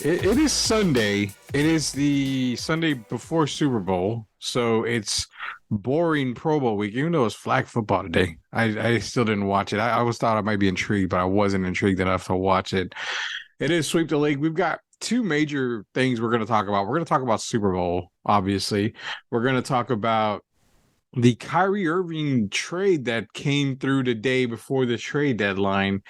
It is Sunday. It is the Sunday before Super Bowl, so it's boring Pro Bowl week. Even though it's flag football today, I still didn't watch it. I always thought I might be intrigued, but I wasn't intrigued enough to watch it. It is sweep the league. We've got two major things we're going to talk about. We're going to talk about Super Bowl, obviously. We're going to talk about the Kyrie Irving trade that came through the day before the trade deadline.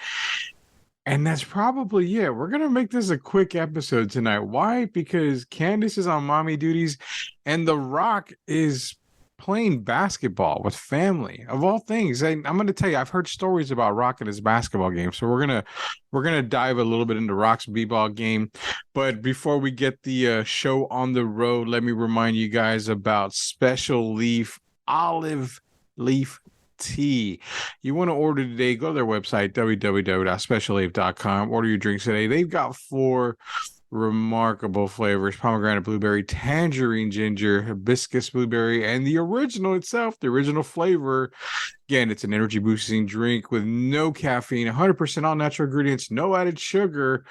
And that's probably it. We're going to make this a quick episode tonight. Why? Because Candace is on mommy duties and The Rock is playing basketball with family of all things. And I'm going to tell you, I've heard stories about Rock and his basketball game. So we're going to dive a little bit into Rock's b-ball game. But before we get the show on the road, let me remind you guys about Special Leaf Olive Leaf tea. You want to order today, go to their website, www.specialleaf.com. Order your drinks today. They've got 4 remarkable flavors: pomegranate, blueberry, tangerine, ginger, hibiscus, blueberry, and the original itself, the original flavor. Again, it's an energy boosting drink with no caffeine, 100% all natural ingredients, no added sugar.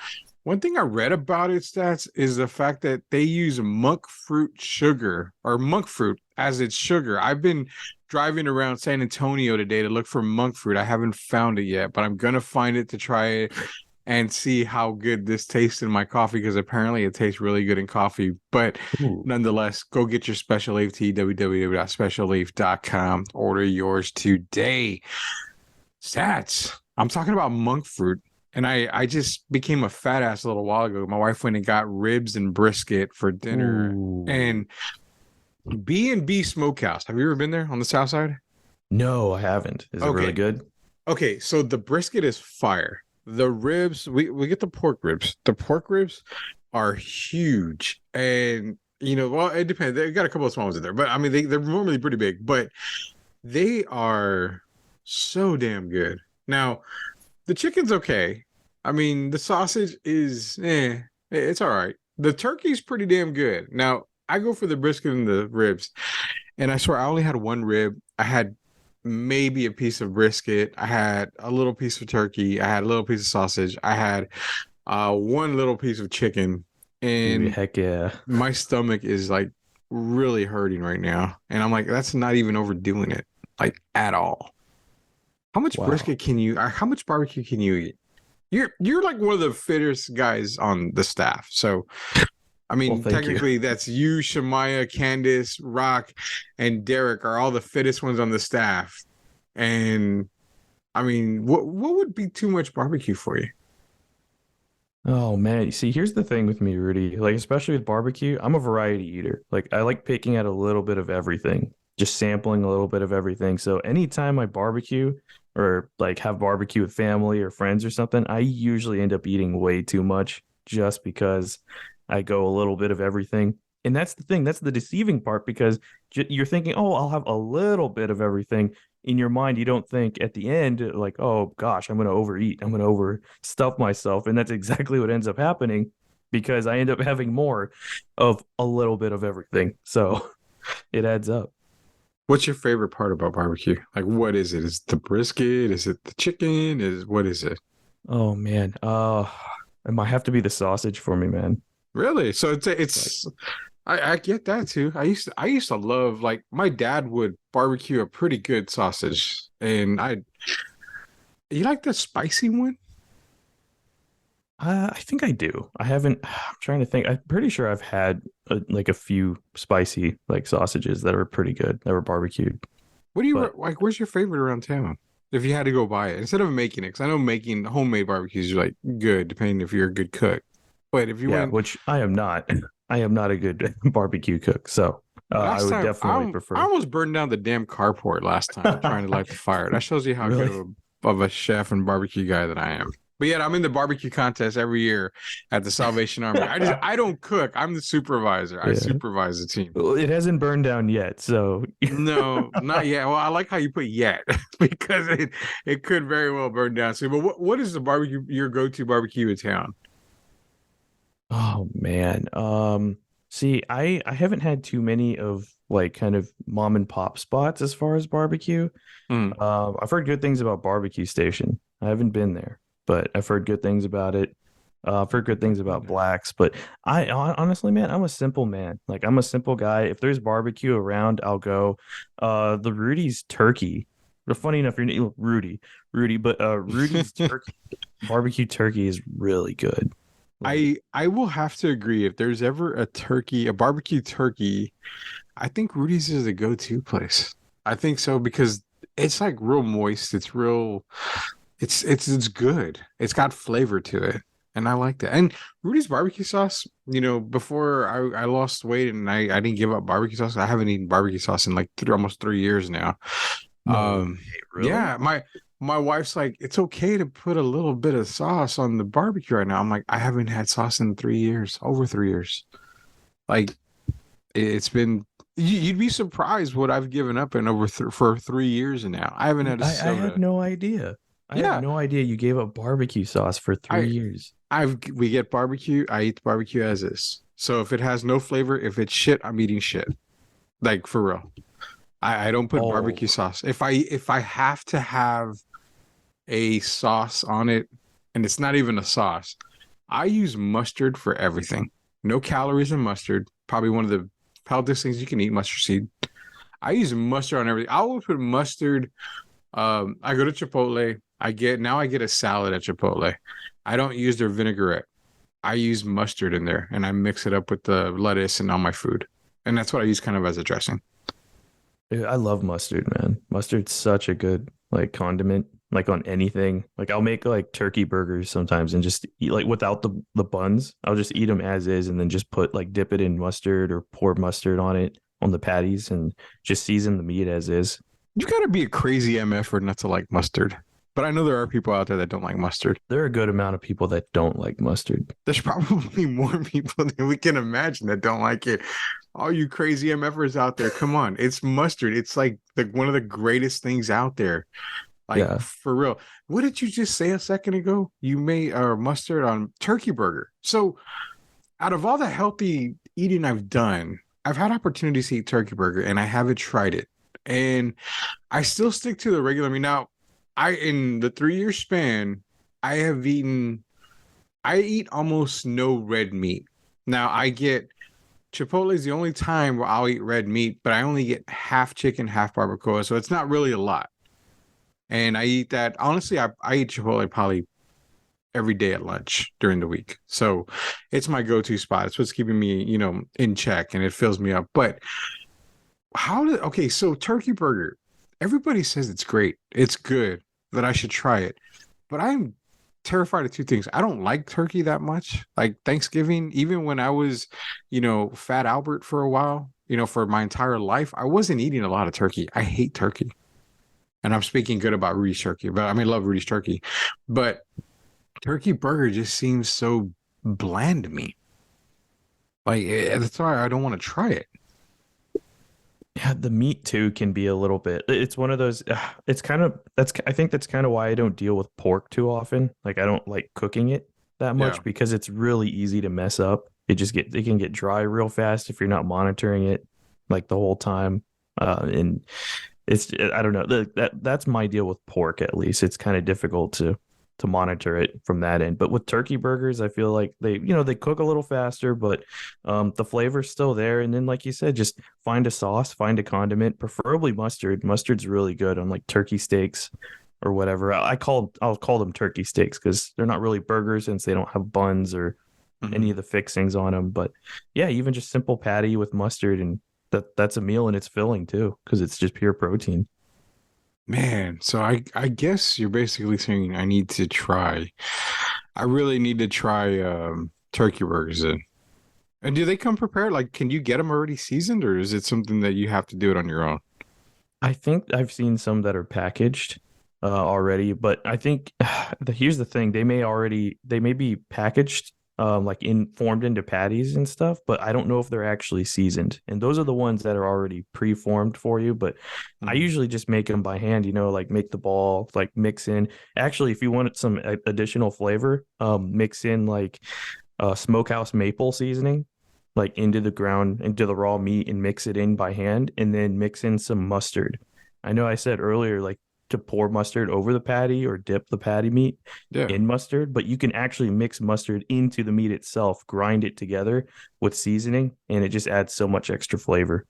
One thing I read about its stats is the fact that they use monk fruit sugar or monk fruit as its sugar. I've been driving around San Antonio today to look for monk fruit. I haven't found it yet, but I'm going to find it to try it and see how good this tastes in my coffee, because apparently it tastes really good in coffee. But nonetheless, go get your Special Leaf tea, www.specialleaf.com. Order yours today. Stats. I'm talking about monk fruit. And I just became a fat ass a little while ago. My wife went and got ribs and brisket for dinner. Ooh. And B&B Smokehouse. Have you ever been there on the south side? No, I haven't. Is it really good? Okay, so the brisket is fire. The ribs, we get the pork ribs. The pork ribs are huge. And, well, it depends. They got a couple of small ones in there. But, I mean, they're normally pretty big. But they are so damn good. Now, the chicken's okay. I mean, the sausage is, it's all right. The turkey's pretty damn good. Now, I go for the brisket and the ribs. And I swear, I only had one rib. I had maybe a piece of brisket. I had a little piece of turkey. I had a little piece of sausage. I had one little piece of chicken. And heck yeah. my stomach is like really hurting right now. And I'm like, that's not even overdoing it, like at all. How much brisket can you, how much barbecue can you eat? You're like one of the fittest guys on the staff. So, I mean, technically that's you, Shemaya, Candace, Rock, and Derek are all the fittest ones on the staff. And I mean, what would be too much barbecue for you? Oh man, see, here's the thing with me, Rudy. Like, especially with barbecue, I'm a variety eater. Like, I like picking at a little bit of everything, just sampling a little bit of everything. So anytime I barbecue or like have barbecue with family or friends or something, I usually end up eating way too much just because I go a little bit of everything. And that's the thing. That's the deceiving part, because you're thinking, oh, I'll have a little bit of everything. In your mind, you don't think at the end, like, oh, gosh, I'm going to overeat. I'm going to overstuff myself. And that's exactly what ends up happening, because I end up having more of a little bit of everything. So it adds up. What's your favorite part about barbecue? Like, what is it? Is it the brisket? Is it the chicken? What is it? Oh, man. It might have to be the sausage for me, man. Really? So it's I get that too. I used to love, like, my dad would barbecue a pretty good sausage, and you like the spicy one? I think I do. I haven't. I'm trying to think. I'm pretty sure I've had like a few spicy like sausages that were pretty good, that were barbecued. What do you like? Where's your favorite around town? If you had to go buy it instead of making it, because I know making homemade barbecues are like good, depending if you're a good cook. But if you which I am not. I am not a good barbecue cook, so I would definitely prefer. I almost burned down the damn carport last time trying to light the fire. That shows you how good of a chef and barbecue guy that I am. But yet I'm in the barbecue contest every year at the Salvation Army. I don't cook. I'm the supervisor. I supervise the team. Well, it hasn't burned down yet, so no, not yet. Well, I like how you put yet, because it could very well burn down soon. But what is your go-to barbecue in town? Oh man. See, I haven't had too many of like kind of mom and pop spots as far as barbecue. I've heard good things about Barbecue Station. I haven't been there, but I've heard good things about it. I've heard good things about blacks, but honestly, man, I'm a simple man. Like I'm a simple guy. If there's barbecue around, I'll go. The Rudy's turkey. But funny enough, Rudy, but Rudy's turkey, barbecue turkey is really good. Like I will have to agree. If there's ever a turkey, a barbecue turkey, I think Rudy's is the go-to place. I think so because it's like real moist. It's real. It's good. It's got flavor to it, and I like that. And Rudy's barbecue sauce. Before I lost weight and I didn't give up barbecue sauce. I haven't eaten barbecue sauce in like almost 3 years now. no way, really? Yeah, my wife's like, it's okay to put a little bit of sauce on the barbecue right now. I'm like, I haven't had sauce in 3 years, over 3 years. Like it's been, you'd be surprised what I've given up in for 3 years now. I haven't had a I had soda. no idea. I had Yeah, no idea you gave up barbecue sauce for three I years. we get barbecue. I eat the barbecue as is. So if it has no flavor, if it's shit, I'm eating shit. Like for real. I don't put barbecue Oh, sauce. If I have to have a sauce on it, and it's not even a sauce. I use mustard for everything. No calories in mustard. Probably one of the healthiest things you can eat, mustard seed. I use mustard on everything. I always put mustard. I go to Chipotle. I get a salad at Chipotle. I don't use their vinaigrette. I use mustard in there and I mix it up with the lettuce and all my food. And that's what I use kind of as a dressing. dude, I love mustard, man. Mustard's such a good like condiment, like on anything. Like I'll make like turkey burgers sometimes and just eat like without the buns. I'll just eat them as is and then just put like dip it in mustard or pour mustard on it on the patties and just season the meat as is. You gotta be a crazy MF for not to like mustard. But I know there are people out there that don't like mustard. There are a good amount of people that don't like mustard. There's probably more people than we can imagine that don't like it. All you crazy MFers out there, come on. It's mustard. It's like one of the greatest things out there. Like Yeah. for real. What did you just say a second ago? You made mustard on turkey burger. So out of all the healthy eating I've done, I've had opportunities to eat turkey burger and I haven't tried it. And I still stick to the regular meat. Now, in the 3 year span, I have eaten I eat almost no red meat. Now I get Chipotle is the only time where I'll eat red meat, but I only get half chicken, half barbacoa, so it's not really a lot. And I eat that honestly. I eat Chipotle probably every day at lunch during the week, so it's my go-to spot. It's what's keeping me, in check, and it fills me up. But okay, so turkey burger. Everybody says it's great, it's good, that I should try it, but I'm terrified of two things. I don't like turkey that much. Like Thanksgiving, even when I was, Fat Albert for a while, for my entire life, I wasn't eating a lot of turkey. I hate turkey. And I'm speaking good about Rudy's turkey, but I mean, love Rudy's turkey. But turkey burger just seems so bland to me. Like, that's why I don't want to try it. Yeah, the meat too can be a little bit. It's one of those. It's kind of I think that's kind of why I don't deal with pork too often. Like I don't like cooking it that Yeah. much because it's really easy to mess up. It can get dry real fast if you're not monitoring it like the whole time. And it's I don't know that's my deal with pork at least. It's kind of difficult to monitor it from that end. But with turkey burgers, I feel like they cook a little faster, but the flavor's still there. And then, like you said, just find a sauce, find a condiment, preferably mustard. Mustard's really good on like turkey steaks or whatever. I'll call them turkey steaks because they're not really burgers since they don't have buns or any Mhm. of the fixings on them. But yeah, even just simple patty with mustard and that's a meal and it's filling too because it's just pure protein. Man, so I guess you're basically saying I need to try. I really need to try turkey burgers then. And do they come prepared? Like, can you get them already seasoned, or is it something that you have to do it on your own? I think I've seen some that are packaged already, but I think here's the thing: they may be packaged like in formed into patties and stuff, but I don't know if they're actually seasoned. And those are the ones that are already pre-formed for you. But I Mhm. usually just make them by hand, like make the ball, like mix in. Actually, if you wanted some additional flavor, mix in like smokehouse maple seasoning like into the ground into the raw meat and mix it in by hand and then mix in some mustard. I know I said earlier like to pour mustard over the patty or dip the patty meat Yeah. in mustard, but you can actually mix mustard into the meat itself, grind it together with seasoning, and it just adds so much extra flavor.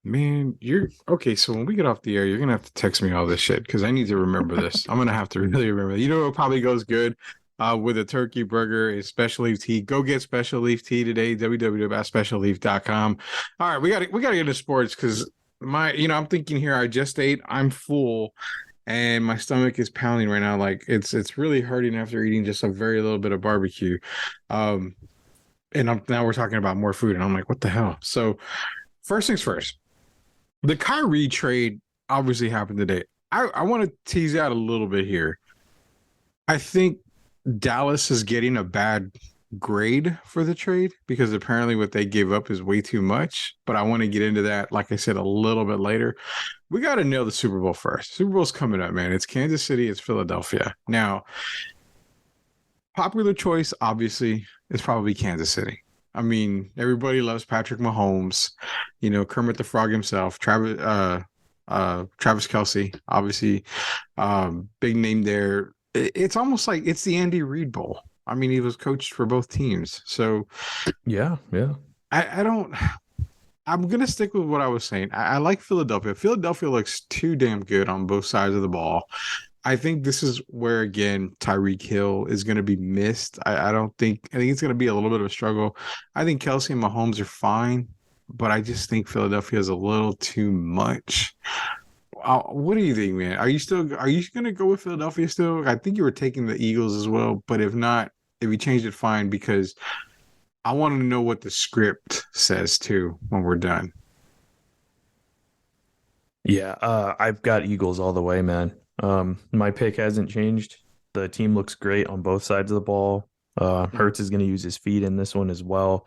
Man, you're okay. So when we get off the air, you're gonna have to text me all this shit because I need to remember this. I'm gonna have to really remember. You know what probably goes good with a turkey burger is special leaf tea. Go get special leaf tea today. www.specialleaf.com. All right, we gotta get into sports because I'm thinking here. I just ate. I'm full, and my stomach is pounding right now. Like it's really hurting after eating just a very little bit of barbecue. Um, and now we're talking about more food, and I'm like, what the hell? So first things first. The Kyrie trade obviously happened today. I want to tease out a little bit here. I think Dallas is getting a bad grade for the trade because apparently what they gave up is way too much. But I want to get into that, like I said, a little bit later. We got to nail the Super Bowl first. Super Bowl's coming up, man. It's Kansas City, it's Philadelphia. Now, popular choice, obviously, is probably Kansas City. I mean, everybody loves Patrick Mahomes, Kermit the Frog himself, Travis Kelsey, obviously, big name there. It's almost like it's the Andy Reid Bowl. I mean, he was coached for both teams, so Yeah, yeah. I don't. I'm gonna stick with what I was saying. I like Philadelphia. Philadelphia looks too damn good on both sides of the ball. I think this is where again Tyreek Hill is going to be missed. I don't think I think it's going to be a little bit of a struggle. I think Kelsey and Mahomes are fine, but I just think Philadelphia is a little too much. What do you think, man? Are you going to go with Philadelphia still? I think you were taking the Eagles as well, but if not, if you changed it, fine. Because I want to know what the script says too when we're done. Yeah, I've got Eagles all the way, man. My pick hasn't changed. The team looks great on both sides of the ball. Hurts is going to use his feet in this one as well.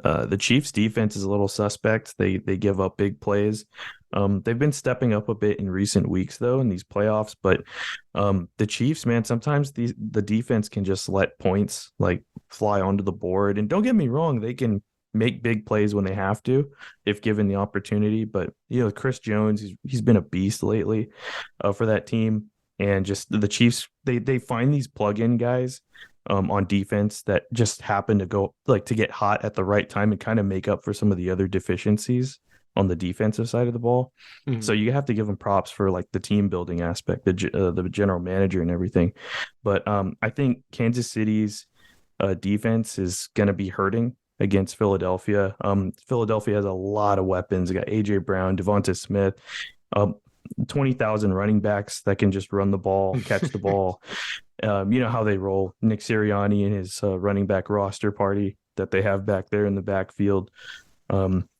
The Chiefs' defense is a little suspect. They give up big plays. They've been stepping up a bit in recent weeks, though, in these playoffs. But the Chiefs, man, sometimes the defense can just let points like fly onto the board. And don't get me wrong, they can make big plays when they have to, if given the opportunity. But Chris Jones, he's been a beast lately for that team. And just the Chiefs, they find these plug-in guys on defense that just happen to go like to get hot at the right time and kind of make up for some of the other deficiencies on the defensive side of the ball. Mm-hmm. So you have to give them props for like the team building aspect, the general manager and everything. But I think Kansas City's defense is going to be hurting against Philadelphia. Philadelphia has a lot of weapons. They got AJ Brown, Devonta Smith, 20,000 running backs that can just run the ball, catch the ball. You know how they roll. Nick Sirianni and his running back roster party that they have back there in the backfield.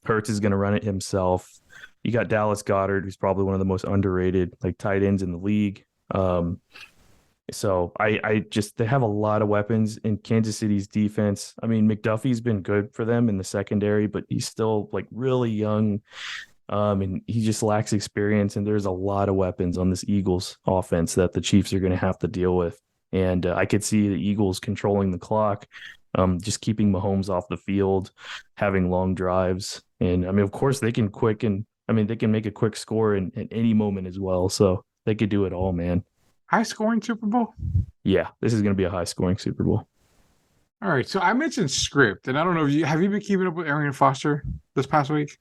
Hurts is going to run it himself. You got Dallas Goedert, who's probably one of the most underrated like tight ends in the league. So I just they have a lot of weapons in Kansas City's defense. I mean, McDuffie's been good for them in the secondary, but he's still like really young. And he just lacks experience. And there's a lot of weapons on this Eagles offense that the Chiefs are going to have to deal with. And I could see the Eagles controlling the clock, just keeping Mahomes off the field, having long drives. And I mean, of course, they can make a quick score at any moment as well. So they could do it all, man. High scoring Super Bowl? Yeah, this is going to be a high scoring Super Bowl. All right. So I mentioned script, and I don't know if have you been keeping up with Arian Foster this past week?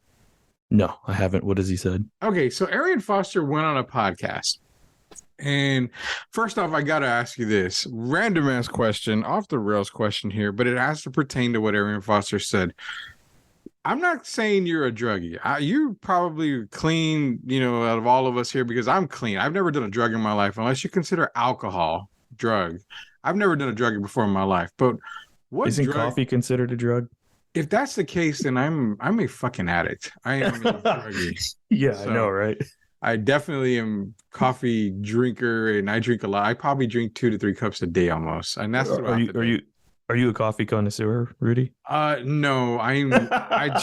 No, I haven't. What has he said? Okay, so Arian Foster went on a podcast. And first off, I got to ask you this random ass question, off the rails question here, but it has to pertain to what Arian Foster said. I'm not saying you're a druggie. You're probably clean, out of all of us here because I'm clean. I've never done a drug in my life unless you consider alcohol drug. I've never done a drug before in my life. But what isn't drug, coffee considered a drug? If that's the case, then I'm a fucking addict. I am a druggie. Yeah, So, I know, right? I definitely am coffee drinker, and I drink a lot. I probably drink 2 to 3 cups a day almost, and that's Are you a coffee connoisseur, Rudy? No, I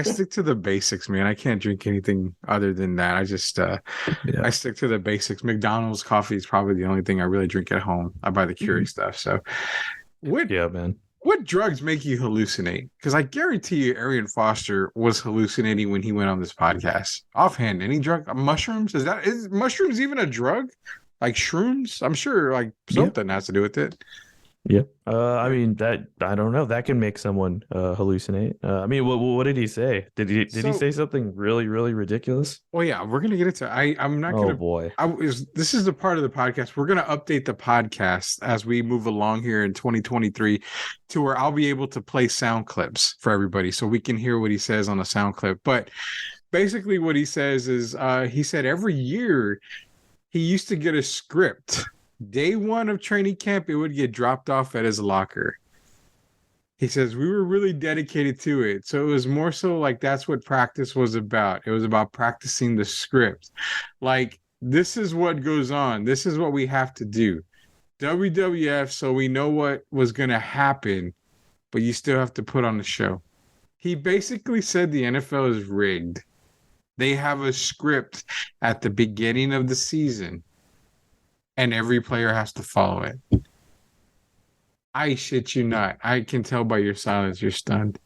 stick to the basics, man. I can't drink anything other than that. I stick to the basics. McDonald's coffee is probably the only thing I really drink at home. I buy the Keurig stuff. So, yeah, man. What drugs make you hallucinate? Because I guarantee you, Arian Foster was hallucinating when he went on this podcast. Offhand, any drug? Mushrooms? Is mushrooms even a drug? Like shrooms? I'm sure like Yeah. something has to do with it. Yeah. I Right. mean that I don't know. That can make someone hallucinate. I mean, what did he say? Did he So, say something really, really ridiculous? well, yeah, we're gonna get into. I'm not Oh gonna. boy. This is the part of the podcast. We're gonna update the podcast as we move along here in 2023, to where I'll be able to play sound clips for everybody, so we can hear what he says on a sound clip. But basically, what he says is, he said every year he used to get a script. Day one of training camp, it would get dropped off at his locker. He says we were really dedicated to it. So it was more so like that's what practice was about. It was about practicing the script. Like, this is what goes on. This is what we have to do. WWF, so we know what was going to happen, but you still have to put on the show. He basically said the NFL is rigged. They have a script at the beginning of the season, and every player has to follow it. I shit you not. I can tell by your silence you're stunned.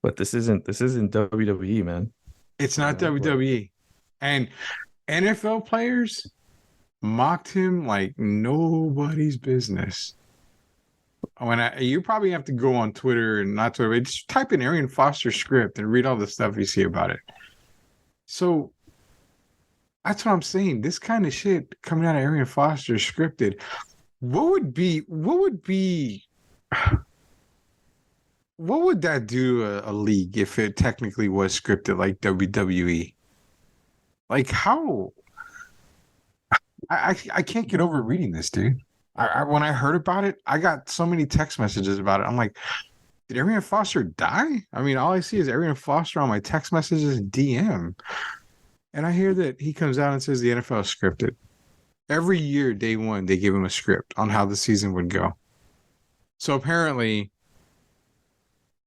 But this isn't WWE, man. It's You not know, like WWE. And NFL players mocked him like nobody's business. You probably have to go on Twitter, and not Twitter, but just type in Arian Foster script and read all the stuff you see about it. So that's what I'm saying. This kind of shit coming out of Arian Foster scripted. What would that do to a league if it technically was scripted like WWE? Like, how? I can't get over reading this, dude. When I heard about it, I got so many text messages about it. I'm like, did Arian Foster die? I mean, all I see is Arian Foster on my text messages and DM. And I hear that he comes out and says the NFL is scripted. Every year, day one, they give him a script on how the season would go. So apparently,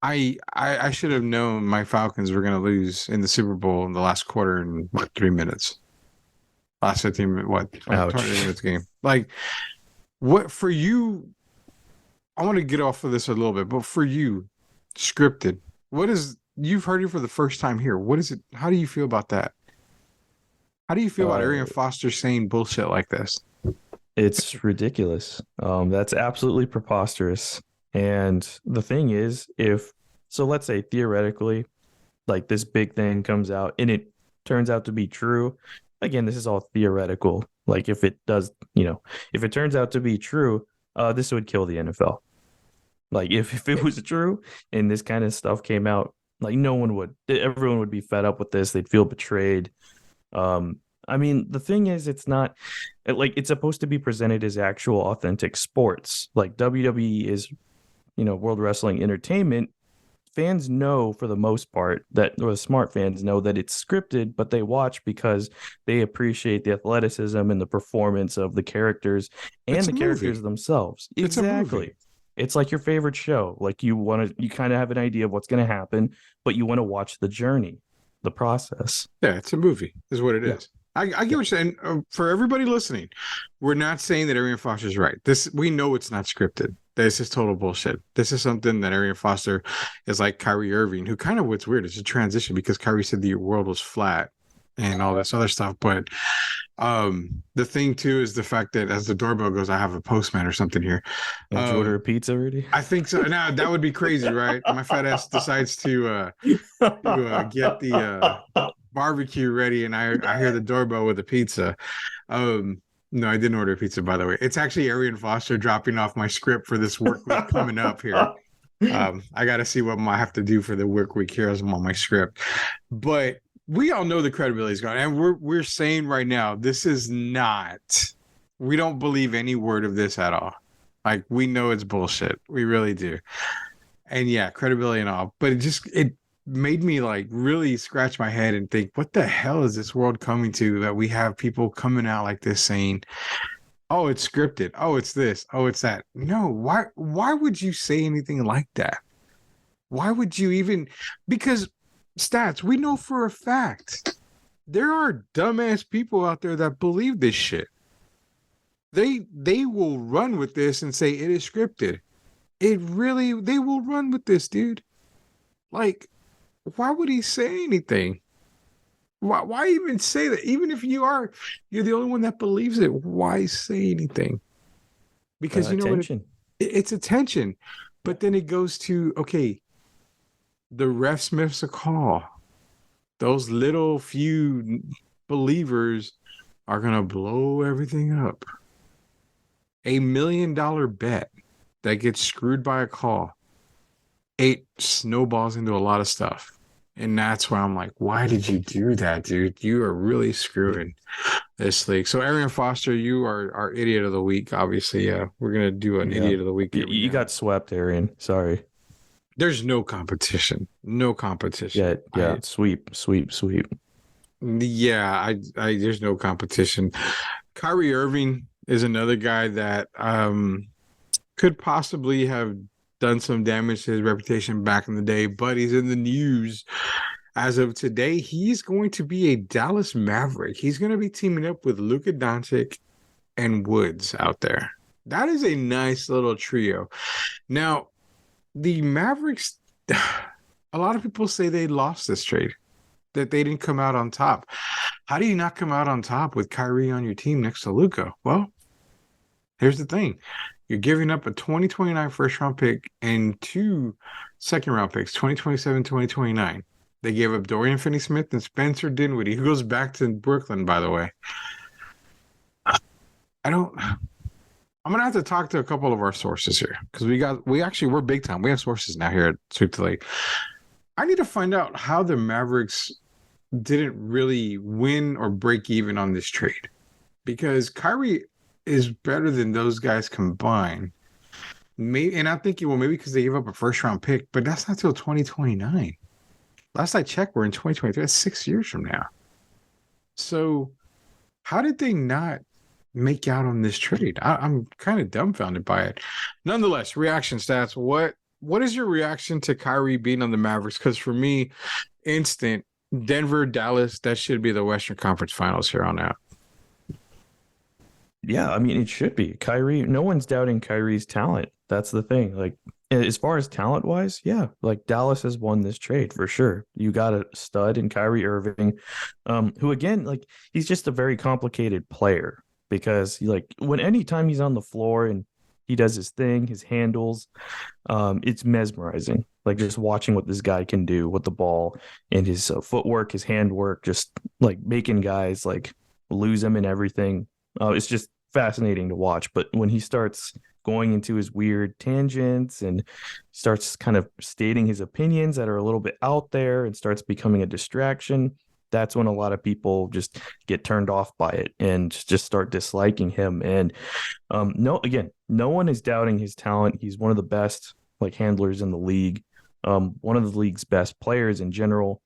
I should have known my Falcons were going to lose in the Super Bowl in the last quarter in 3 minutes. Last 15 minutes, 20 minutes game. Like, what for you? I want to get off of this a little bit, but for you, scripted, you've heard it for the first time here. What is it? How do you feel about that? How do you feel about Arian Foster saying bullshit like this? it's ridiculous. That's absolutely preposterous. And the thing is, let's say theoretically, like this big thing comes out and it turns out to be true. Again, this is all theoretical. Like if it does, if it turns out to be true, this would kill the NFL. Like if it was true and this kind of stuff came out, like everyone would be fed up with this. They'd feel betrayed. I mean, the thing is, it's supposed to be presented as actual authentic sports. Like WWE is, World Wrestling Entertainment. Fans know for the most part or the smart fans know that it's scripted, but they watch because they appreciate the athleticism and the performance of the characters and the characters themselves. Exactly. It's like your favorite show. Like you kind of have an idea of what's going to happen, but you want to watch the journey, the process. Yeah, it's a movie, is what it is. I get what you're saying. For everybody listening, we're not saying that Arian Foster is right. We know it's not scripted. This is total bullshit. This is something that Arian Foster is like Kyrie Irving, who kind of, what's weird, it's a transition because Kyrie said the world was flat and all this other stuff. But the thing too is the fact that as the doorbell goes, I have a postman or something here. Did you order a pizza already? I think so. Now that would be crazy, right? My fat ass decides to get the barbecue ready, and I hear the doorbell with a pizza. No, I didn't order a pizza, by the way. It's actually Arian Foster dropping off my script for this work week coming up here. I got to see what I have to do for the work week here as I'm on my script. But we all know the credibility is gone, and we're saying right now, this is not. We don't believe any word of this at all. Like, we know it's bullshit. We really do. And yeah, credibility and all, but it made me like really scratch my head and think, what the hell is this world coming to, that we have people coming out like this saying, oh, it's scripted, oh, it's this, oh, it's that. No, why would you say anything like that? Why would you even? Because stats, we know for a fact there are dumbass people out there that believe this shit. They will run with this and say it is scripted. they will run with this, dude. Like, why would he say anything? Why even say that? Even if you're the only one that believes it, why say anything? Because you know what? Attention. It's attention. But then it goes to, okay, the ref miss a call. Those little few believers are going to blow everything up. $1 million bet that gets screwed by a call, it snowballs into a lot of stuff. And that's why I'm like, why did you do that, dude? You are really screwing this league. So, Arian Foster, you are our idiot of the week. Obviously, yeah, we're gonna do an Yeah. idiot of the week every You now. got swept, Arian. Sorry. There's no competition. No competition. Yeah, yeah. Sweep, sweep, sweep. Yeah, there's no competition. Kyrie Irving is another guy that could possibly have done some damage to his reputation back in the day, but he's in the news as of today. He's going to be a Dallas Maverick. He's going to be teaming up with Luka Doncic and Woods out there. That is a nice little trio. Now, the Mavericks, a lot of people say they lost this trade, that they didn't come out on top. How do you not come out on top with Kyrie on your team next to Luka? Well, here's the thing. You're giving up a 2029 first round pick and 2 second round picks, 2027, 2029. They gave up Dorian Finney Smith and Spencer Dinwiddie, who goes back to Brooklyn, by the way. I'm gonna have to talk to a couple of our sources here because we're big time. We have sources now here at Sweep the League. I need to find out how the Mavericks didn't really win or break even on this trade, because Kyrie is better than those guys combined. Maybe, and I'm thinking, well, maybe because they gave up a first round pick, but that's not till 2029. Last I checked, we're in 2023. That's 6 years from now. So, how did they not make out on this trade? I'm kind of dumbfounded by it. Nonetheless, reaction stats. What is your reaction to Kyrie being on the Mavericks? Because for me, instant Denver, Dallas, that should be the Western Conference Finals here on out. Yeah, I mean, it should be. Kyrie, no one's doubting Kyrie's talent. That's the thing. Like, as far as talent wise, yeah, like Dallas has won this trade for sure. You got a stud in Kyrie Irving, who again, like, he's just a very complicated player because, like, anytime he's on the floor and he does his thing, his handles, it's mesmerizing. Like, just watching what this guy can do with the ball and his footwork, his handwork, just like making guys like lose him and everything. It's just fascinating to watch. But when he starts going into his weird tangents and starts kind of stating his opinions that are a little bit out there and starts becoming a distraction, that's when a lot of people just get turned off by it and just start disliking him. And no one is doubting his talent. He's one of the best like handlers in the league, one of the league's best players in general.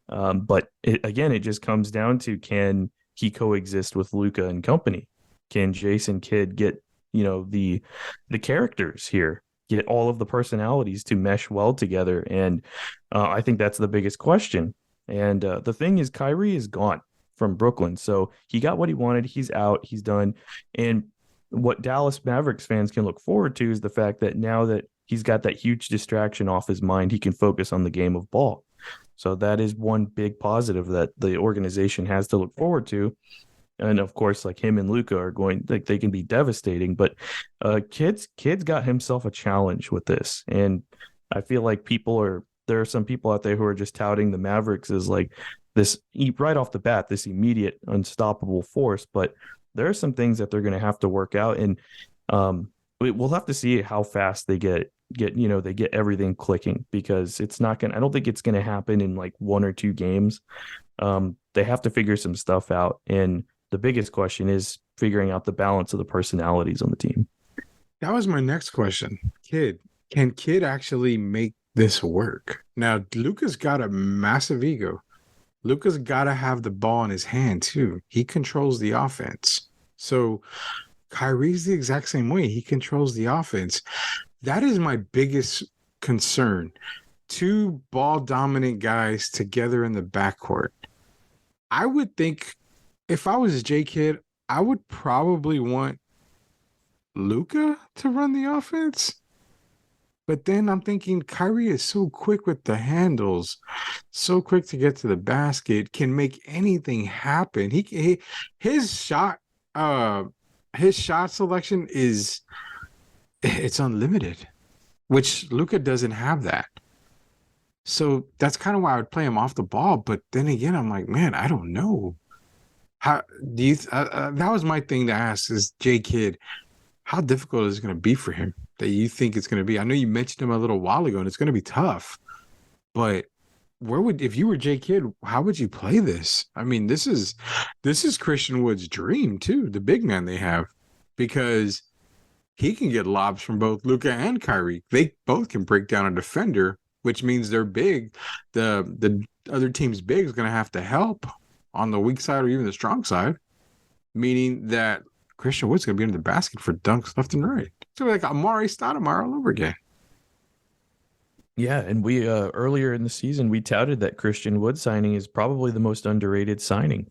But it just comes down to, can he coexist with Luka and company? Can Jason Kidd get, the characters here, get all of the personalities to mesh well together? And I think that's the biggest question. And the thing is, Kyrie is gone from Brooklyn. So he got what he wanted. He's out. He's done. And what Dallas Mavericks fans can look forward to is the fact that now that he's got that huge distraction off his mind, he can focus on the game of ball. So that is one big positive that the organization has to look forward to. And of course, like, him and Luka are going, like, they can be devastating, but Kid's got himself a challenge with this. And I feel like there are some people out there who are just touting the Mavericks as like this right off the bat, this immediate unstoppable force. But there are some things that they're going to have to work out. And we'll have to see how fast they get everything clicking, because I don't think it's going to happen in like 1 or 2 games. They have to figure some stuff out. And the biggest question is figuring out the balance of the personalities on the team. That was my next question. Can Kidd actually make this work? Now, Luka's got a massive ego. Luka's got to have the ball in his hand too. He controls the offense. So Kyrie's the exact same way. He controls the offense. That is my biggest concern. 2 ball dominant guys together in the backcourt. I would think, if I was J Kidd, I would probably want Luka to run the offense. But then I'm thinking Kyrie is so quick with the handles, so quick to get to the basket, can make anything happen. His shot uh his shot selection is it's unlimited, which Luca doesn't have that. So that's kind of why I would play him off the ball. But then again, I'm like, man, I don't know. How do you? That was my thing to ask: is J Kidd, how difficult is it going to be for him? That you think it's going to be? I know you mentioned him a little while ago, and it's going to be tough. But if you were J Kidd, how would you play this? I mean, this is Christian Wood's dream too, the big man they have, because he can get lobs from both Luca and Kyrie. They both can break down a defender, which means they're big. The other team's big is going to have to help on the weak side or even the strong side, meaning that Christian Wood's going to be in the basket for dunks left and right. So like Amari Stoudemire all over again. Yeah, and we earlier in the season we touted that Christian Wood signing is probably the most underrated signing.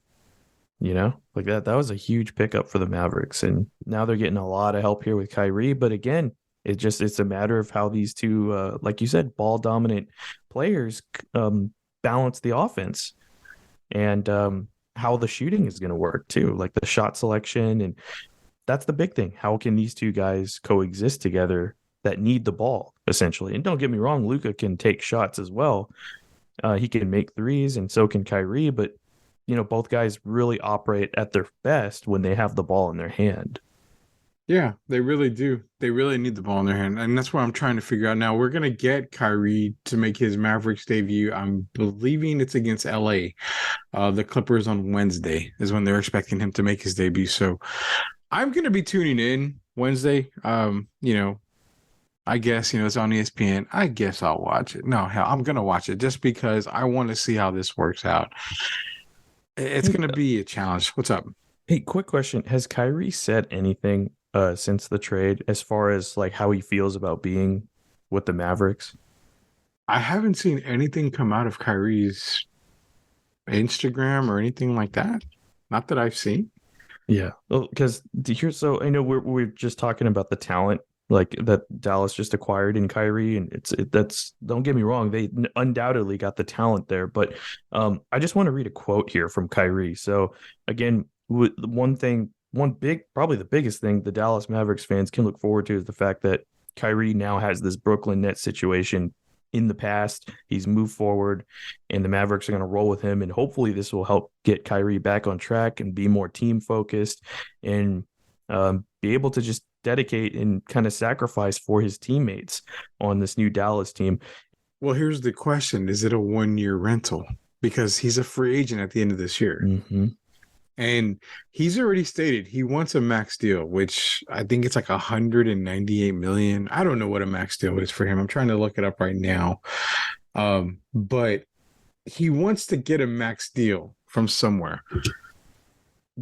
You know, like that was a huge pickup for the Mavericks, and now they're getting a lot of help here with Kyrie. But again, it's a matter of how these two, like you said, ball dominant players balance the offense, and how the shooting is going to work too, like the shot selection, and that's the big thing. How can these two guys coexist together that need the ball essentially? And don't get me wrong, Luka can take shots as well. He can make threes, and so can Kyrie, but both guys really operate at their best when they have the ball in their hand. Yeah, they really do. They really need the ball in their hand. And that's what I'm trying to figure out now. We're going to get Kyrie to make his Mavericks debut. I'm believing it's against LA. The Clippers on Wednesday is when they're expecting him to make his debut. So I'm going to be tuning in Wednesday. I guess, it's on ESPN. I guess I'll watch it. No, hell, I'm going to watch it just because I want to see how this works out. It's going to be a challenge. What's up? Hey, quick question. Has Kyrie said anything since the trade as far as like how he feels about being with the Mavericks? I haven't seen anything come out of Kyrie's Instagram or anything like that. Not that I've seen. Yeah. Well, because so I know we're just talking about the talent like that Dallas just acquired in Kyrie, and that's, don't get me wrong, they undoubtedly got the talent there, but I just want to read a quote here from Kyrie. So again, probably the biggest thing the Dallas Mavericks fans can look forward to is the fact that Kyrie now has this Brooklyn Nets situation in the past. He's moved forward, and the Mavericks are going to roll with him, and hopefully this will help get Kyrie back on track and be more team focused, and be able to just dedicate and kind of sacrifice for his teammates on this new Dallas team. Well, here's the question. Is it a 1-year rental? Because he's a free agent at the end of this year. Mm-hmm. And he's already stated he wants a max deal, which I think it's like $198 million. I don't know what a max deal is for him. I'm trying to look it up right now. But he wants to get a max deal from somewhere.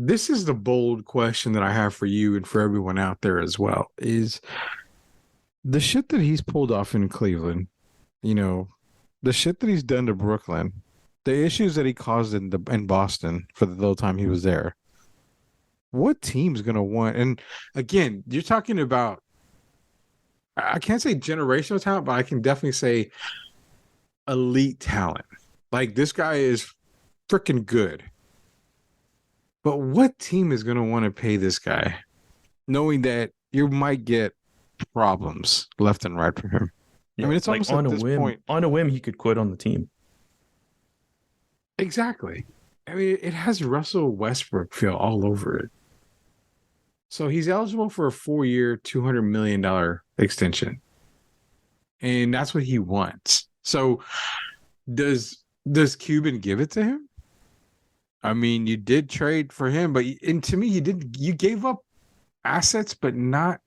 This is the bold question that I have for you and for everyone out there as well, is the shit that he's pulled off in Cleveland, the shit that he's done to Brooklyn, the issues that he caused in Boston for the little time he was there. What team's going to want? And again, you're talking about, I can't say generational talent, but I can definitely say elite talent. Like, this guy is freaking good. But what team is going to want to pay this guy, knowing that you might get problems left and right from him? Yeah, I mean, it's like almost at this point. On a whim, he could quit on the team. Exactly. I mean, it has Russell Westbrook feel all over it. So he's eligible for a 4-year, $200 million extension. And that's what he wants. So does Cuban give it to him? I mean, you did trade for him, and to me, you gave up assets, but not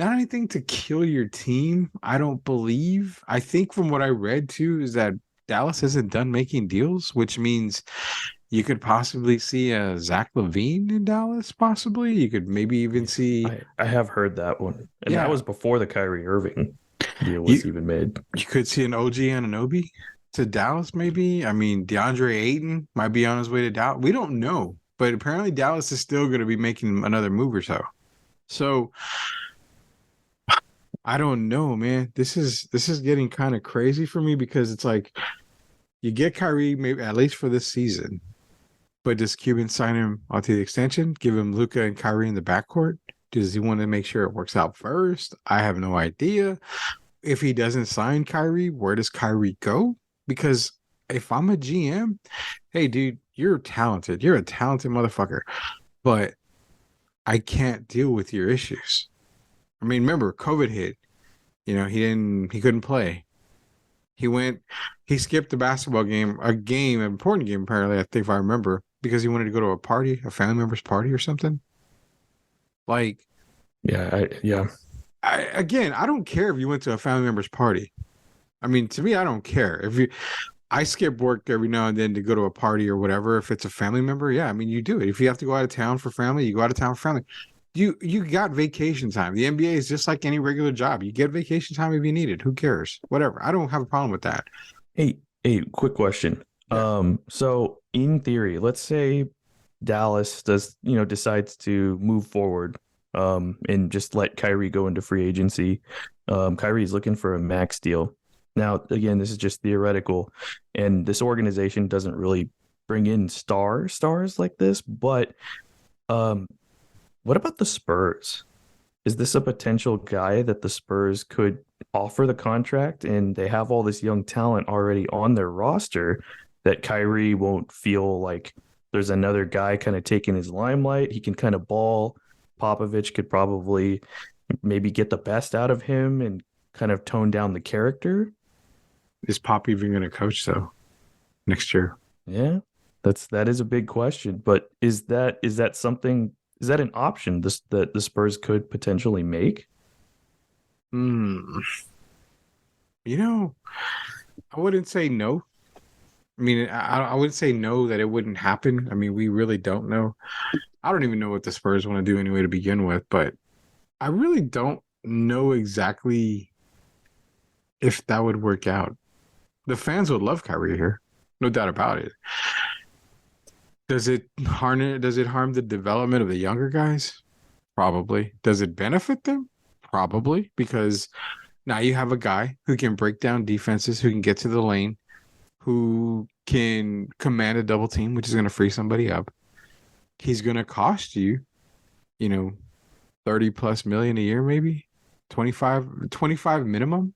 anything to kill your team. I don't believe. I think from what I read too, is that Dallas isn't done making deals, which means you could possibly see a Zach LaVine in Dallas. Possibly, you could maybe even see. I have heard that one, and that was before the Kyrie Irving deal was even made. You could see an OG Anunoby to Dallas, maybe. I mean, DeAndre Ayton might be on his way to Dallas. We don't know, but apparently Dallas is still going to be making another move or so. So I don't know, man. This is getting kind of crazy for me because it's like you get Kyrie maybe at least for this season, but does Cuban sign him onto the extension? Give him Luca and Kyrie in the backcourt? Does he want to make sure it works out first? I have no idea. If he doesn't sign Kyrie, where does Kyrie go? Because if I'm a GM, hey, dude, you're talented. You're a talented motherfucker, but I can't deal with your issues. I mean, remember, COVID hit. He couldn't play. He went, he skipped the basketball game, an important game, apparently, I think if I remember, because he wanted to go to a party, a family member's party or something. Like, Yeah. again, I don't care if you went to a family member's party. I mean, to me, I don't care. I skip work every now and then to go to a party or whatever. If it's a family member, yeah, I mean, you do it. If you have to go out of town for family, you go out of town for family. You got vacation time. The NBA is just like any regular job. You get vacation time if you need it. Who cares? Whatever. I don't have a problem with that. Hey, quick question. Yeah. So in theory, let's say Dallas decides to move forward, and just let Kyrie go into free agency. Kyrie's looking for a max deal. Now, again, this is just theoretical, and this organization doesn't really bring in stars like this, but um, what about the Spurs? Is this a potential guy that the Spurs could offer the contract, and they have all this young talent already on their roster that Kyrie won't feel like there's another guy kind of taking his limelight. He can kind of ball. Popovich could probably maybe get the best out of him and kind of tone down the character. Is Pop even going to coach though next year? Yeah, that is a big question. But is that something? Is that an option that the Spurs could potentially make? Hmm. You know, I wouldn't say no. I mean, I wouldn't say no that it wouldn't happen. I mean, we really don't know. I don't even know what the Spurs want to do anyway to begin with, but I really don't know exactly if that would work out. The fans would love Kyrie here, no doubt about it. Does it harm the development of the younger guys? Probably. Does it benefit them? Probably, because now you have a guy who can break down defenses, who can get to the lane, who can command a double team, which is going to free somebody up. He's going to cost you, you know, 30 plus million a year, maybe 25 minimum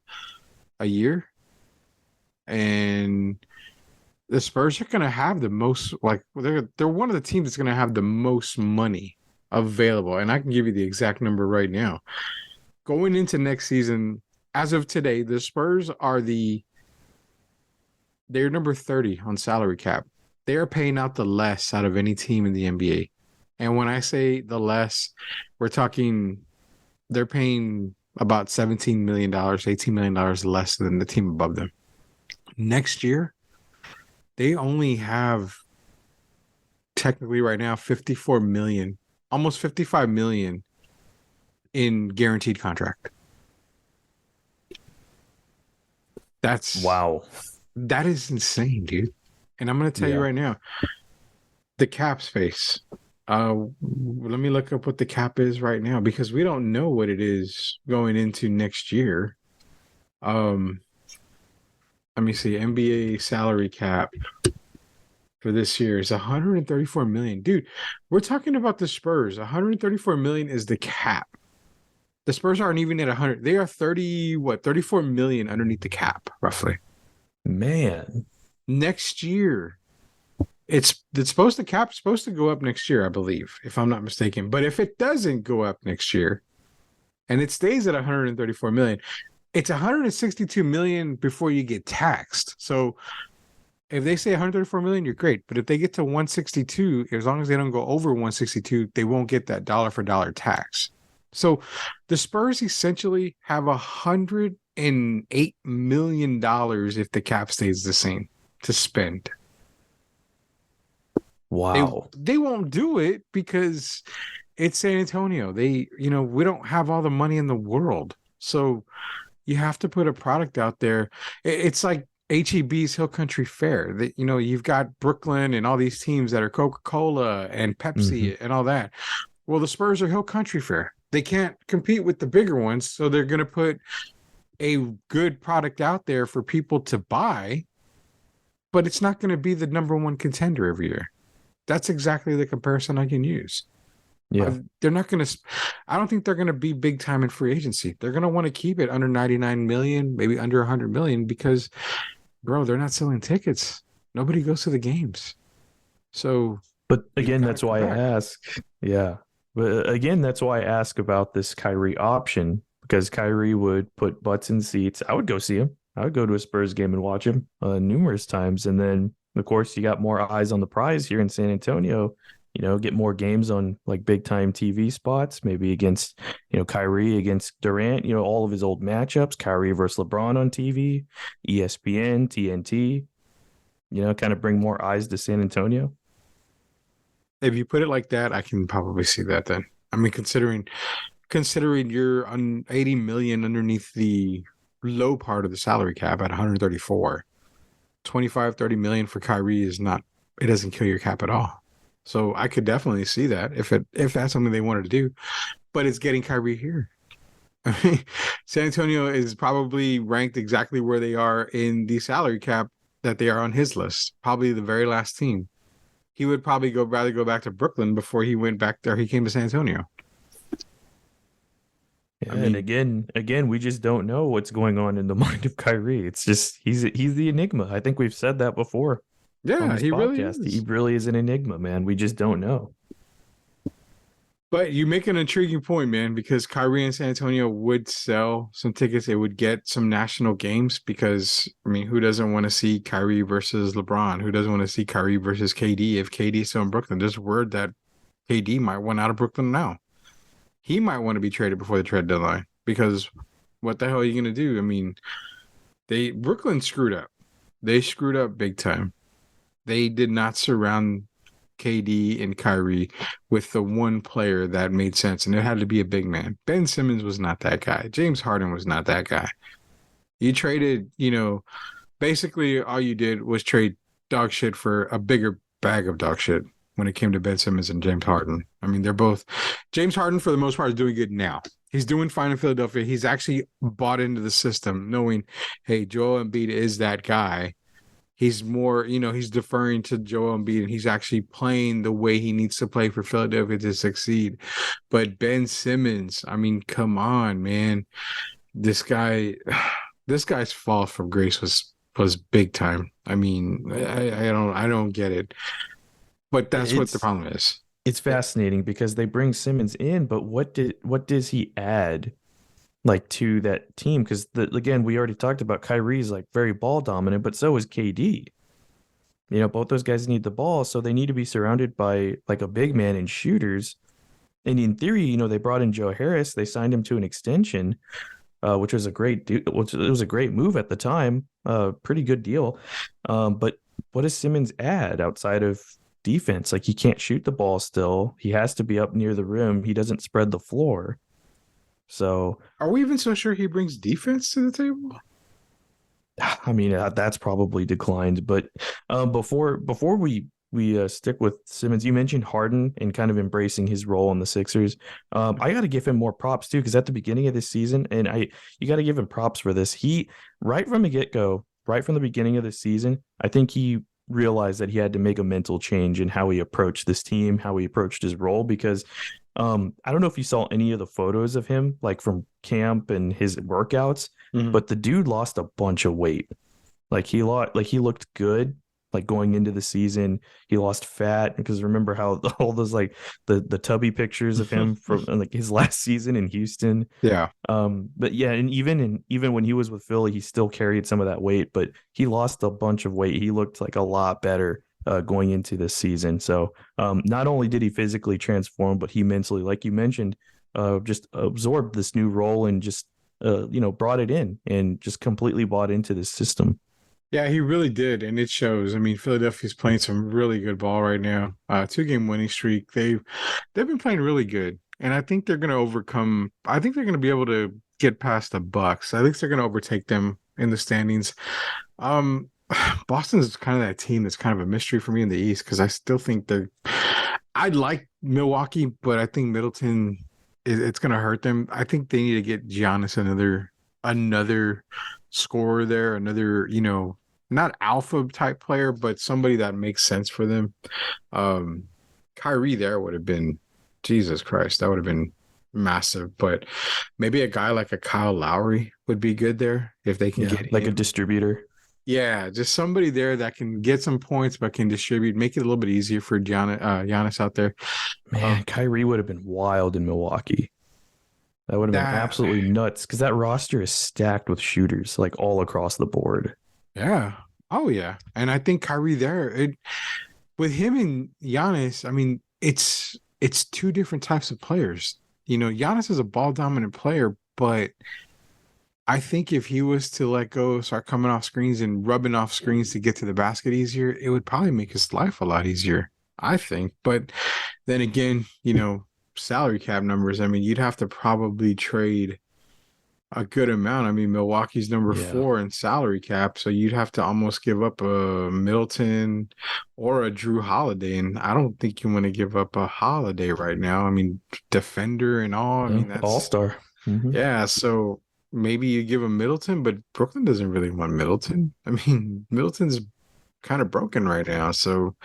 a year. And the Spurs are going to have the most, like, they're one of the teams that's going to have the most money available. And I can give you the exact number right now. Going into next season, as of today, the Spurs they're number 30 on salary cap. They are paying out the less out of any team in the NBA. And when I say the less, we're talking they're paying about $17 million, $18 million less than the team above them. Next year, they only have technically right now 54 million, almost 55 million in guaranteed contract. Wow. That is insane, dude. And I'm going to tell you Yeah. right now, the cap space. Let me look up what the cap is right now because we don't know what it is going into next year. Um, Let me see. NBA salary cap for this year is 134 million. Dude, we're talking about the Spurs. 134 million is the cap. The Spurs aren't even at 100. They are 34 million underneath the cap, roughly. Man. Next year, it's supposed to cap's supposed to go up next year, I believe, if I'm not mistaken. But if it doesn't go up next year and it stays at 134 million, it's 162 million before you get taxed. So if they say 134 million, you're great. But if they get to 162, as long as they don't go over 162, they won't get that dollar for dollar tax. So the Spurs essentially have $108 million if the cap stays the same to spend. They Wow. they won't do it because it's San Antonio. We don't have all the money in the world. So you have to put a product out there. It's like HEB's Hill Country Fair. That you've got Brooklyn and all these teams that are Coca-Cola and Hmm. Pepsi and all that. Well, the Spurs are Hill Country Fair. They can't compete with the bigger ones, so they're going to put a good product out there for people to buy, but it's not going to be the number one contender every year. That's exactly the comparison I can use. Yeah. They're not going to. I don't think they're going to be big time in free agency. They're going to want to keep it under 99 million, maybe under 100 million, because, bro, they're not selling tickets. Nobody goes to the games, so But you've again, got to that's cut why I back. ask. Yeah. But again, that's why I ask about this Kyrie option because Kyrie would put butts in seats. I would go see him. I would go to a Spurs game and watch him numerous times. And then, of course, you got more eyes on the prize here in San Antonio. Get more games on like big time TV spots, maybe against, Kyrie against Durant, all of his old matchups, Kyrie versus LeBron on TV, ESPN, TNT, kind of bring more eyes to San Antonio. If you put it like that, I can probably see that. Then, I mean, considering you're on 80 million underneath the low part of the salary cap at 134, 25, 30 million for Kyrie is not. It doesn't kill your cap at all. So I could definitely see that if that's something they wanted to do, but it's getting Kyrie here. I mean, San Antonio is probably ranked exactly where they are in the salary cap that they are on his list. Probably the very last team. He would probably rather go back to Brooklyn before he went back there. He came to San Antonio. I Yeah, and mean, again, we just don't know what's going on in the mind of Kyrie. It's just he's the enigma. I think we've said that before on yeah, this he really podcast. He is. really is an enigma, man. We just don't know. But you make an intriguing point, man, because Kyrie and San Antonio would sell some tickets. It would get some national games because, I mean, who doesn't want to see Kyrie versus LeBron? Who doesn't want to see Kyrie versus KD if KD is still in Brooklyn? There's word that KD might want out of Brooklyn now. He might want to be traded before the trade deadline because what the hell are you going to do? I mean, Brooklyn screwed up. They screwed up big time. They did not surround KD and Kyrie with the one player that made sense, and it had to be a big man. Ben Simmons was not that guy. James Harden was not that guy. You traded, basically all you did was trade dog shit for a bigger bag of dog shit when it came to Ben Simmons and James Harden. I mean, they're both James Harden for the most part is doing good now. He's doing fine in Philadelphia. He's actually bought into the system, knowing, hey, Joel Embiid is that guy. He's more, he's deferring to Joel Embiid and he's actually playing the way he needs to play for Philadelphia to succeed. But Ben Simmons, I mean, come on, man. This guy, this guy's fall from grace was big time. I mean, I don't get it. But that's what the It's problem is. it's fascinating because they bring Simmons in, but what does he add like to that team? Because again, we already talked about Kyrie's like very ball dominant, but so is KD. Both those guys need the ball, so they need to be surrounded by like a big man and shooters. And in theory, they brought in Joe Harris. They signed him to an extension, which was a which it was a great move at the time. Pretty good deal. But what does Simmons add outside of defense? Like he can't shoot the ball still. He has to be up near the rim. He doesn't spread the floor. So, Are we even so sure he brings defense to the table? I mean, that's probably declined. But before we stick with Simmons, you mentioned Harden and kind of embracing his role in the Sixers. I got to give him more props too, because at the beginning of this season, and you got to give him props for this. He right from the get go, right from the beginning of the season, I think he realized that he had to make a mental change in how he approached this team, how he approached his role, because I don't know if you saw any of the photos of him, like from camp and his workouts, Mhm. but the dude lost a bunch of weight. He looked good, like going into the season. He lost fat because remember how all those like the tubby pictures of him from like his last season in Houston. Yeah. But yeah, and even when he was with Philly, he still carried some of that weight, but he lost a bunch of weight. He looked like a lot better going into this season. So not only did he physically transform, but he mentally, like you mentioned, just absorbed this new role and just brought it in and just completely bought into this system. Yeah, he really did, and it shows. I mean, Philadelphia's playing some really good ball right now. 2-game winning streak. They've been playing really good, and I think they're going to overcome. I think they're going to be able to get past the Bucks. I think they're going to overtake them in the standings. Um, Boston's kind of that team that's kind of a mystery for me in the East because I still think they're. I like Milwaukee, but I think Middleton. it's going to hurt them. I think they need to get Giannis another scorer there, another, not alpha type player, but somebody that makes sense for them. Um, Kyrie there would have been, Jesus Christ, that would have been massive. But maybe a guy like a Kyle Lowry would be good there if they can Yeah, get like a him. distributor. Yeah, just somebody there that can get some points but can distribute, make it a little bit easier for Giannis out there. Man, Um, Kyrie would have been wild in Milwaukee. That would have been that absolutely nuts because that roster is stacked with shooters like all across the board. Yeah. Oh yeah. And I think Kyrie there, with him and Giannis, I mean, it's two different types of players. Giannis is a ball dominant player, but I think if he was to let go, start coming off screens and rubbing off screens to get to the basket easier, it would probably make his life a lot easier, I think. But then again, salary cap numbers, I mean, you'd have to probably trade a good amount. I mean, Milwaukee's number Yeah. 4 in salary cap, so you'd have to almost give up a Middleton or a Drew Holiday, and I don't think you want to give up a Holiday right now. I mean, defender and all. I Yeah, mean, all star. yeah. So maybe you give him Middleton, but Brooklyn doesn't really want Middleton. I mean, Middleton's kind of broken right now, so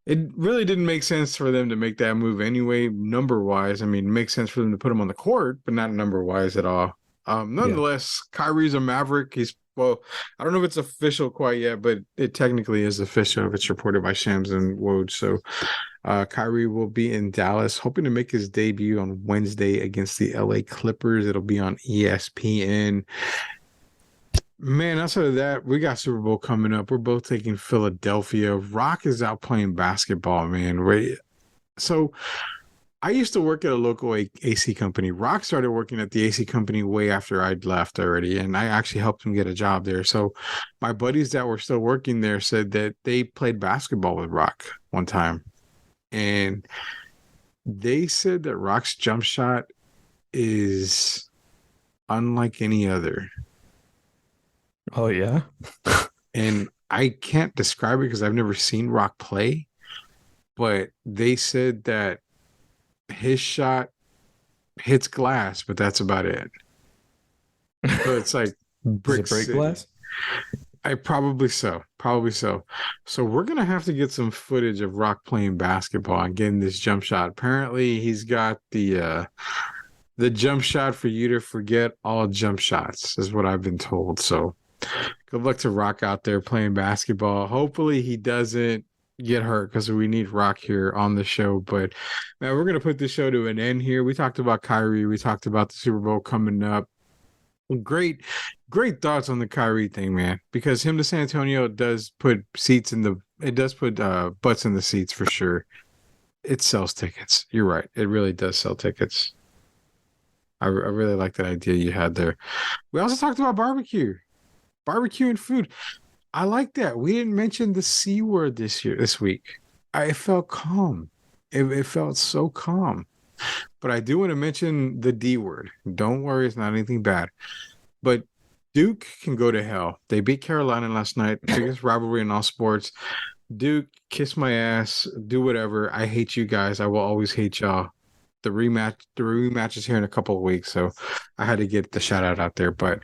it really didn't make sense for them to make that move anyway, number wise. I mean, it makes sense for them to put him on the court, but not number wise at all. Yeah. Nonetheless, Kyrie's a Maverick. Well, I don't know if it's official quite yet, but it technically is official if it's reported by Shams and Woj. So Kyrie will be in Dallas, hoping to make his debut on Wednesday against the LA Clippers. It'll be on ESPN. Man, outside of that, we got Super Bowl coming up. We're both taking Philadelphia. Rock is out playing basketball, man. Right? So I used to work at a local AC company. Rock started working at the AC company way after I'd left already, and I actually helped him get a job there. So my buddies that were still working there said that they played basketball with Rock one time, and they said that Rock's jump shot is unlike any other. Oh yeah. And I can't describe it because I've never seen Rock play, but they said that his shot hits glass, but that's about it. So it's like Does Brick it break City. glass? I probably so. Probably so. So we're gonna have to get some footage of Rock playing basketball and getting this jump shot. Apparently he's got the jump shot for you to forget all jump shots, is what I've been told. So good luck to Rock out there playing basketball. Hopefully he doesn't get hurt because we need Rock here on the show. But man, we're gonna put the show to an end here. We talked about Kyrie. We talked about the Super Bowl coming up. Great, great thoughts on the Kyrie thing, man. Because him to San Antonio does put butts in the seats for sure. It sells tickets. You're right. It really does sell tickets. I really like that idea you had there. We also talked about barbecue and food. I like that. We didn't mention the C word this week. It felt calm. It felt so calm. But I do want to mention the D word. Don't worry, it's not anything bad. But Duke can go to hell. They beat Carolina last night. Biggest rivalry in all sports. Duke, kiss my ass. Do whatever. I hate you guys. I will always hate y'all. The rematch is here in a couple of weeks, so I had to get the shout out there. But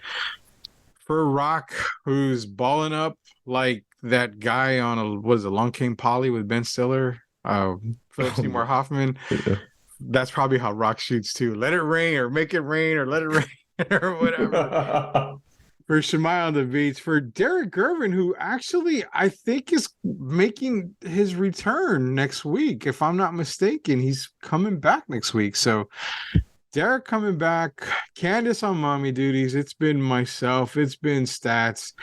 for Rock, who's balling up like that guy on Long Came Polly with Ben Stiller, Philip Seymour Hoffman. Yeah. That's probably how Rock shoots too. Let it rain or make it rain or let it rain or whatever. For Shemai on the beats, for Derek Irvin, who actually I think is making his return next week. If I'm not mistaken, he's coming back next week. So Derek coming back, Candace on mommy duties. It's been myself. It's been Stats.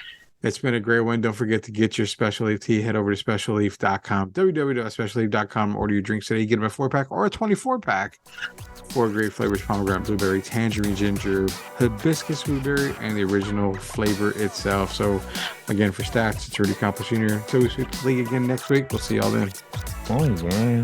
It's been a great one. Don't forget to get your Special Leaf tea. Head over to specialleaf.com, www.specialleaf.com. Order your drinks today. You get them a 4-pack or a 24-pack. 4 great flavors: pomegranate, blueberry, tangerine, ginger, hibiscus, blueberry, and the original flavor itself. So, again, for Stats, it's Rudy Campos Jr. So we sweep the league again next week. We'll see y'all then. Oh yeah.